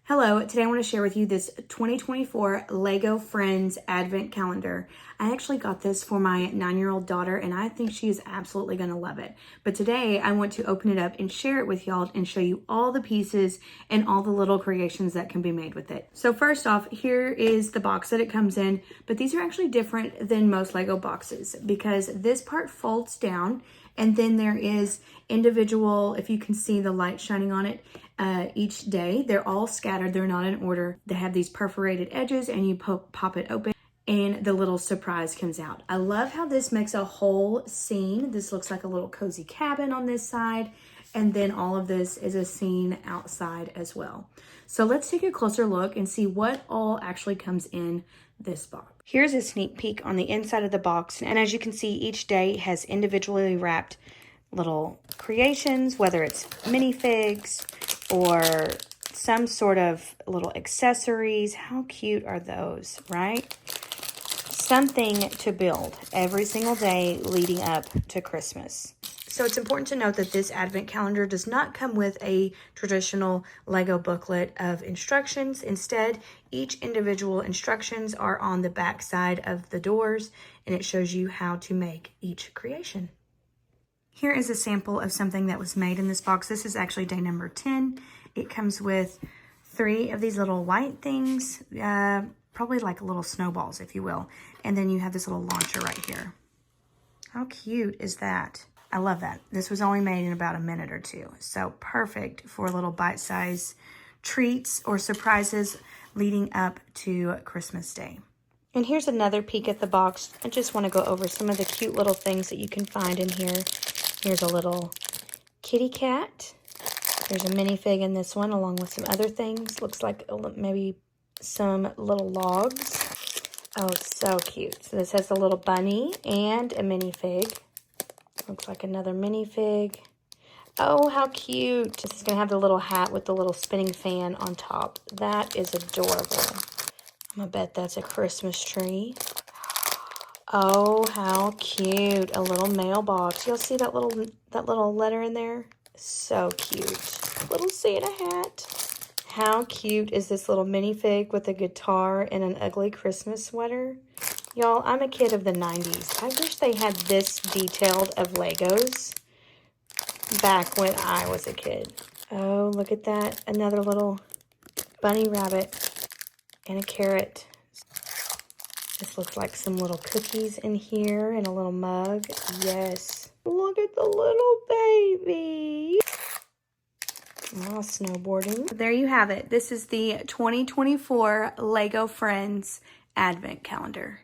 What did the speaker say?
Hello, today I want to share with you this 2024 Lego Friends Advent Calendar. I actually got this for my 9-year-old daughter and I think she is absolutely going to love it. But today I want to open it up and share it with y'all and show you all the pieces and all the little creations that can be made with it. So first off, here is the box that it comes in, but these are actually different than most Lego boxes because this part folds down and then there is individual, if you can see the light shining on it, each day. They're all scattered. They're not in order. They have these perforated edges and you pop it open and the little surprise comes out. I love how this makes a whole scene. This looks like a little cozy cabin on this side. And then all of this is a scene outside as well. So let's take a closer look and see what all actually comes in this box. Here's a sneak peek on the inside of the box. And as you can see, each day has individually wrapped little creations, whether it's minifigs or some sort of little accessories. How cute are those, right? Something to build every single day leading up to Christmas. So it's important to note that this advent calendar does not come with a traditional Lego booklet of instructions. Instead, each individual instructions are on the back side of the doors and it shows you how to make each creation. Here is a sample of something that was made in this box. This is actually day number 10. It comes with 3 of these little white things, probably like little snowballs, if you will. And then you have this little launcher right here. How cute is that? I love that. This was only made in about a minute or two. So perfect for little bite-sized treats or surprises leading up to Christmas Day. And here's another peek at the box. I just want to go over some of the cute little things that you can find in here. Here's a little kitty cat. There's a minifig in this one along with some other things. Looks like maybe some little logs. Oh, it's so cute. So this has a little bunny and a minifig. Looks like another minifig. Oh, how cute. This is going to have the little hat with the little spinning fan on top. That is adorable. I'm going to bet that's a Christmas tree. Oh, how cute. A little mailbox. Y'all see that little letter in there? So cute. Little Santa hat. How cute is this little minifig with a guitar and an ugly Christmas sweater? Y'all, I'm a kid of the 90s. I wish they had this detailed of Legos back when I was a kid. Oh, look at that. Another little bunny rabbit and a carrot. This looks like some little cookies in here and a little mug. Yes. Look at the little baby. Oh, snowboarding. There you have it. This is the 2024 Lego Friends Advent Calendar.